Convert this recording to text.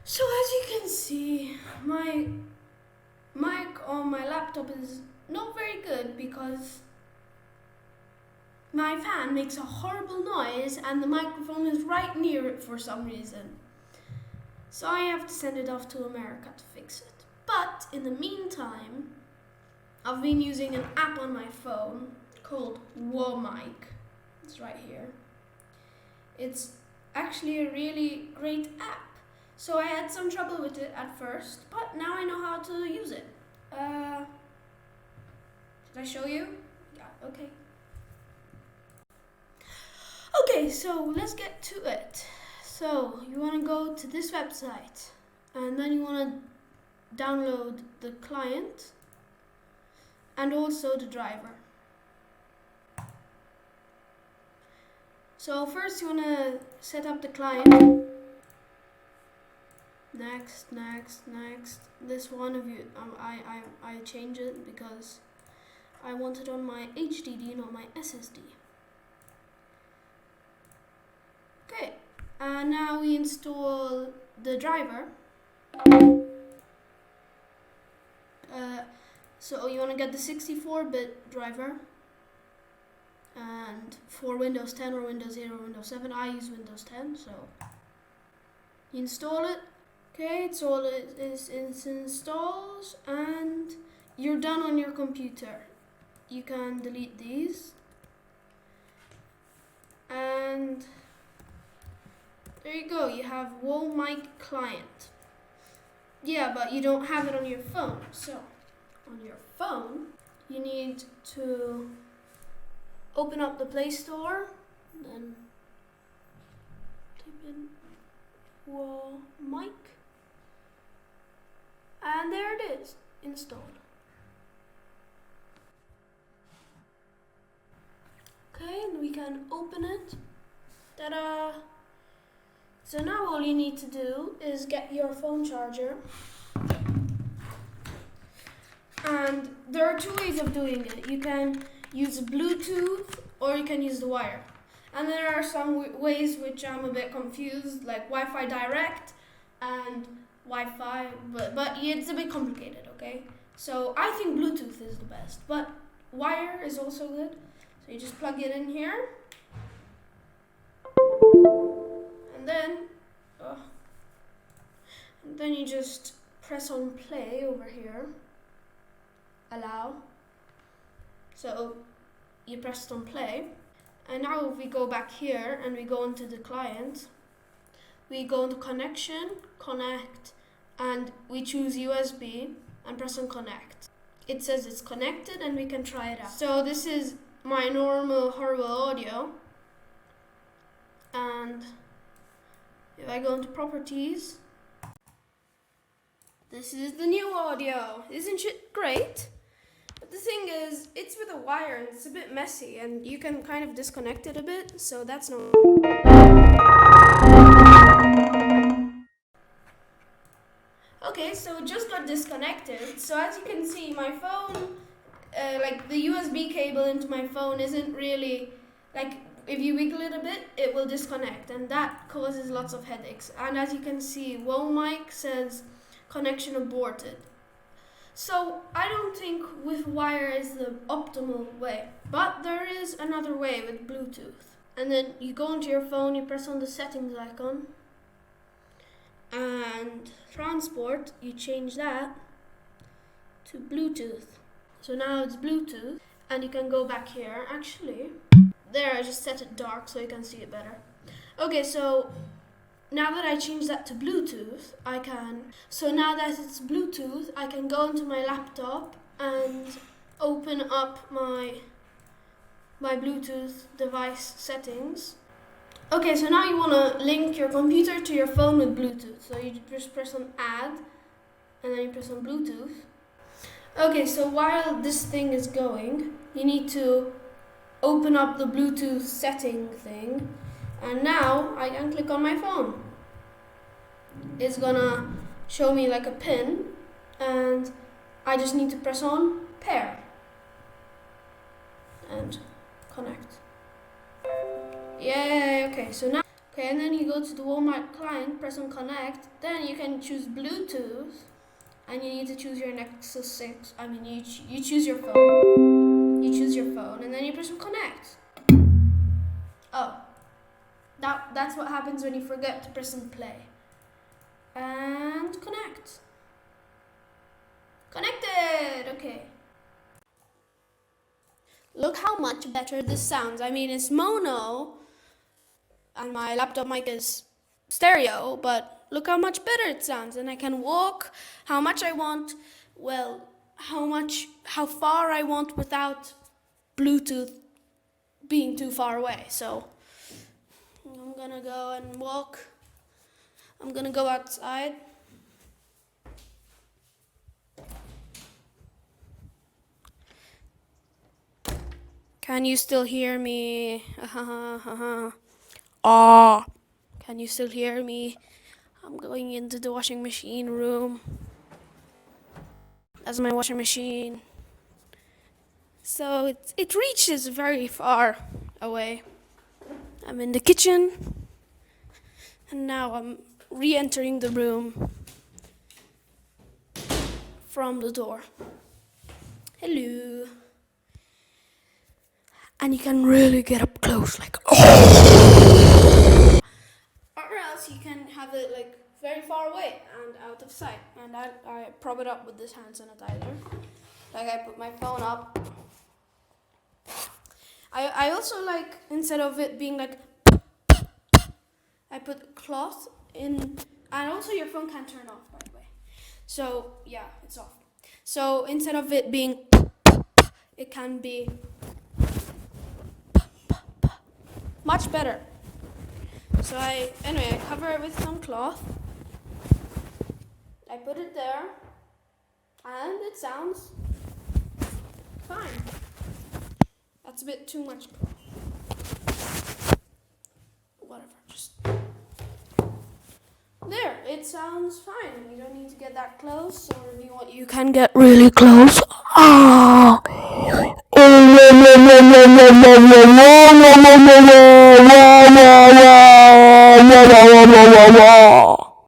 So as you can see, my mic on my laptop is not very good because my fan makes a horrible noise and the microphone is right near it for some reason. So I have to send it off to America to fix it. But in the meantime, I've been using an app on my phone called Mic. It's right here. It's actually a really great app. So I had some trouble with it at first, but now I know how to use it. Should I show you? Yeah, okay. Okay, so let's get to it. So you want to go to this website and then you want to download the client and also the driver. So first you want to set up the client. Next. This one of you, I change it because I want it on my HDD, not my SSD. Okay, and now we install the driver. So you want to get the 64-bit driver, and for Windows 10 or Windows 8 or Windows 7, I use Windows 10, so you install it. Okay, it's all it installs and you're done on your computer. You can delete these and there you go, you have Mic client. Yeah, but you don't have it on your phone. So on your phone you need to open up the Play Store, then type in Mic. And there it is, installed. Okay, and we can open it. Ta-da! So now all you need to do is get your phone charger. And there are two ways of doing it. You can use Bluetooth or you can use the wire. And there are some ways which I'm a bit confused, like Wi-Fi direct and Wi-Fi, but it's a bit complicated, okay? So I think Bluetooth is the best, but wire is also good. So you just plug it in here, and then you just press on play over here, allow. So you pressed on play, and now if we go back here and we go into the client, we go into connection, connect, and we choose USB and press on connect. It says it's connected and we can try it out. So this is my normal horrible audio. And if I go into properties, this is the new audio. Isn't it great? But the thing is, it's with a wire and it's a bit messy and you can kind of disconnect it a bit, so that's no. Okay, so it just got disconnected. So as you can see, my phone, like the USB cable into my phone isn't really, like if you wiggle it a bit, it will disconnect and that causes lots of headaches. And as you can see, Mic says connection aborted. So I don't think with wire is the optimal way, but there is another way with Bluetooth. And then you go into your phone, you press on the settings icon, and transport, you change that to Bluetooth. So now it's Bluetooth, and you can go back here. Actually, there I just set it dark so you can see it better. Okay, so now that I changed that to Bluetooth, now that it's Bluetooth, I can go into my laptop and open up my Bluetooth device settings. Okay, so now you want to link your computer to your phone with Bluetooth. So you just press on add, and then you press on Bluetooth. Okay, so while this thing is going, you need to open up the Bluetooth setting thing. And now I can click on my phone. It's gonna show me like a pin, and I just need to press on pair and connect. Yay, okay, so now Okay, and then you go to the Walmart client, press on connect, then you can choose Bluetooth, and you need to choose your Nexus 6. I mean, you choose your phone. You choose your phone, and then you press on connect. Oh, that's what happens when you forget to press on play. And connect. Connected! Okay. Look how much better this sounds. I mean, it's mono, and my laptop mic is stereo, but look how much better it sounds. And I can walk how much I want, well, how far I want without Bluetooth being too far away. So I'm gonna go and walk. I'm gonna go outside. Can you still hear me? Ah, can you still hear me? I'm going into the washing machine room. That's my washing machine. So it reaches very far away. I'm in the kitchen, and now I'm re-entering the room from the door. Hello. And you can really get up close, like, oh! Or else you can have it like very far away and out of sight. And I prop it up with this hand sanitizer. Like, I put my phone up. I also like, instead of it being like, I put cloth in, and also your phone can turn off, by the way. So yeah, it's off. So instead of it being, it can be much better. So I cover it with some cloth. I put it there, and it sounds fine. That's a bit too much cloth. Whatever, just there. It sounds fine. You don't need to get that close, or if you want, you can get really close. Ah.